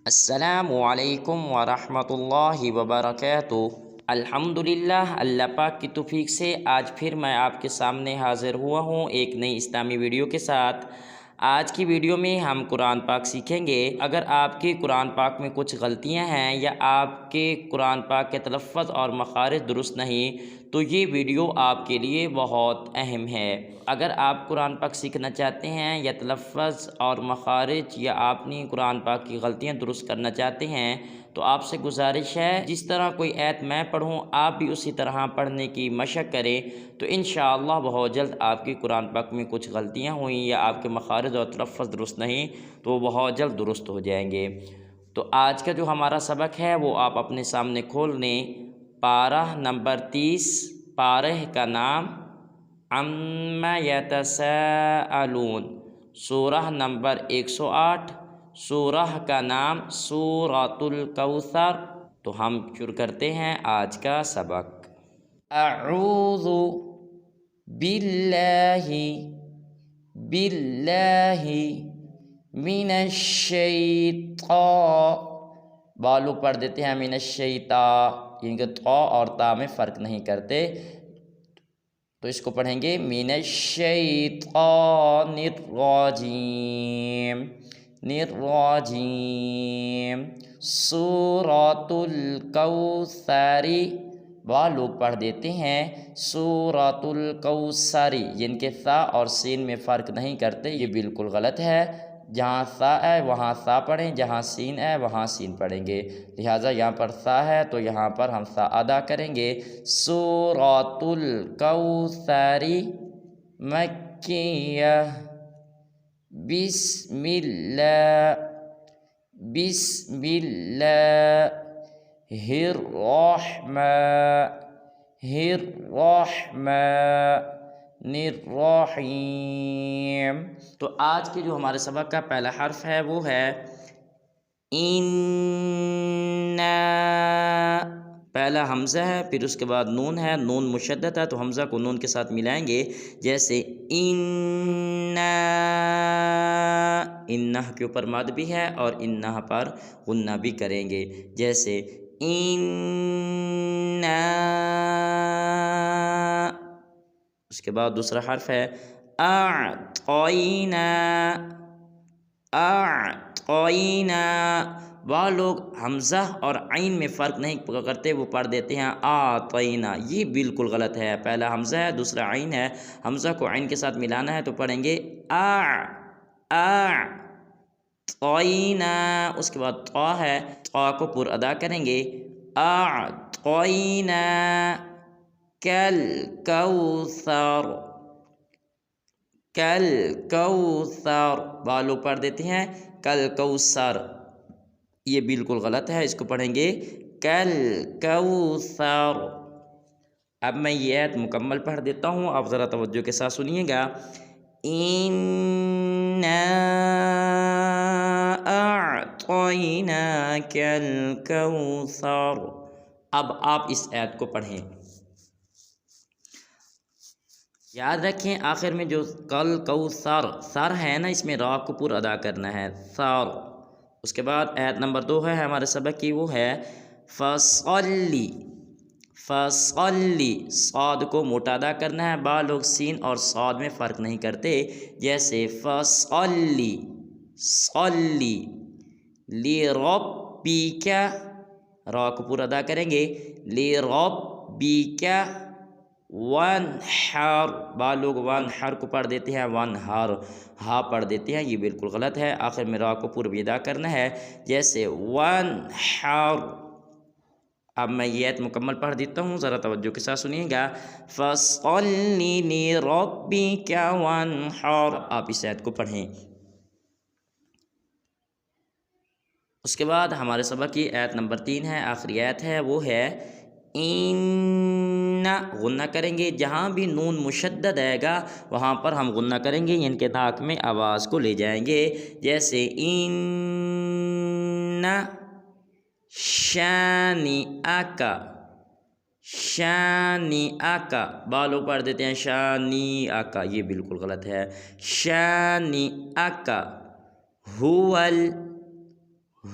السلام علیکم ورحمۃ اللہ وبرکاتہ۔ الحمدللہ، اللہ پاک کی توفیق سے آج پھر میں آپ کے سامنے حاضر ہوا ہوں ایک نئی اسلامی ویڈیو کے ساتھ۔ آج کی ویڈیو میں ہم قرآن پاک سیکھیں گے۔ اگر آپ کے قرآن پاک میں کچھ غلطیاں ہیں یا آپ کے قرآن پاک کے تلفظ اور مخارج درست نہیں تو یہ ویڈیو آپ کے لیے بہت اہم ہے۔ اگر آپ قرآن پاک سیکھنا چاہتے ہیں یا تلفظ اور مخارج یا اپنی قرآن پاک کی غلطیاں درست کرنا چاہتے ہیں تو آپ سے گزارش ہے جس طرح کوئی آیت میں پڑھوں آپ بھی اسی طرح پڑھنے کی مشق کریں تو انشاءاللہ بہت جلد آپ کی قرآن پاک میں کچھ غلطیاں ہوئیں یا آپ کے مخارج اور تلفظ درست نہیں تو وہ بہت جلد درست ہو جائیں گے۔ تو آج کا جو ہمارا سبق ہے وہ آپ اپنے سامنے کھول لیں۔ پارہ نمبر 30، پارہ کا نام عما یتساءلون، سورہ نمبر 108، سورہ کا نام سورۃ الکوثر۔ تو ہم شروع کرتے ہیں آج کا سبق۔ اعوذ باللہ من الشیطان، بالو پڑھ دیتے ہیں من الشیطان، ان کے طا اور تا میں فرق نہیں کرتے تو اس کو پڑھیں گے من الشیطان الرجیم، سورۃ الکوثر، وہ لوگ پڑھ دیتے ہیں سورۃ الکوثر، جن کے سا اور سین میں فرق نہیں کرتے، یہ بالکل غلط ہے۔ جہاں سا ہے وہاں سا پڑھیں، جہاں سین ہے وہاں سین پڑھیں گے، لہٰذا یہاں پر سا ہے تو یہاں پر ہم سا ادا کریں گے۔ سورۃ الکوثر مکیہ، بسم اللہ الرحمن الرحیم۔ تو آج کے جو ہمارے سبق کا پہلا حرف ہے وہ ہے اِنَّا، پہلا حمزہ ہے پھر اس کے بعد نون ہے، نون مشدد ہے تو حمزہ کو نون کے ساتھ ملائیں گے، جیسے اِنَّا، انہ کے اوپر مد بھی ہے اور انہ پر غنہ بھی کریں گے، جیسے اِنَّا۔ اس کے بعد دوسرا حرف ہے اعطینا، وہ لوگ حمزہ اور عین میں فرق نہیں کرتے، وہ پڑھ دیتے ہیں آتینا، یہ بالکل غلط ہے۔ پہلا حمزہ ہے دوسرا عین ہے، حمزہ کو عین کے ساتھ ملانا ہے تو پڑھیں گے اعطینا۔ اس کے بعد طا ہے، طا کو پر ادا کریں گے اعطینا کل کوثر، بالو پڑھ دیتے ہیں کل کوثر، یہ بالکل غلط ہے، اس کو پڑھیں گے کل کوثر۔ اب میں یہ آیت مکمل پڑھ دیتا ہوں، آپ ذرا توجہ کے ساتھ سنیے گا۔ اِنَّا أَعْطَيْنَاكَ الْكَوْثَرَ۔ اب آپ اس آیت کو پڑھیں۔ یاد رکھیں آخر میں جو کل کوثر سر ہے نا، اس میں را کو پر ادا کرنا ہے، سر۔ اس کے بعد آیت نمبر 2 ہے ہمارے سبق کی، وہ ہے فصلی، صاد کو موٹا ادا کرنا ہے، با لوگ سین اور صاد میں فرق نہیں کرتے، جیسے فصلی لربک، را کو پورا ادا کریں گے لربک وانحر، با لوگ وانحر کو پڑھ دیتے ہیں وانحر، ہا پڑھ دیتے ہیں، یہ بالکل غلط ہے، آخر میں را کو پورا بھی ادا کرنا ہے، جیسے وانحر۔ اب میں یہ آیت مکمل پڑھ دیتا ہوں، ذرا توجہ کے ساتھ سنیے گا۔ فَصَلِّ لِرَبِّكَ وَانْحَرْ، آپ اس آیت کو پڑھیں۔ اس کے بعد ہمارے سبق کی آیت نمبر 3 ہے، آخری آیت ہے، وہ ہے اِنَّ، غنہ کریں گے، جہاں بھی نون مشدد آئے گا وہاں پر ہم غنہ کریں گے، ان کے ناک میں آواز کو لے جائیں گے، جیسے اِنَّ شانئک، بالو پڑھ دیتے ہیں شانئک، یہ بالکل غلط ہے، شانئک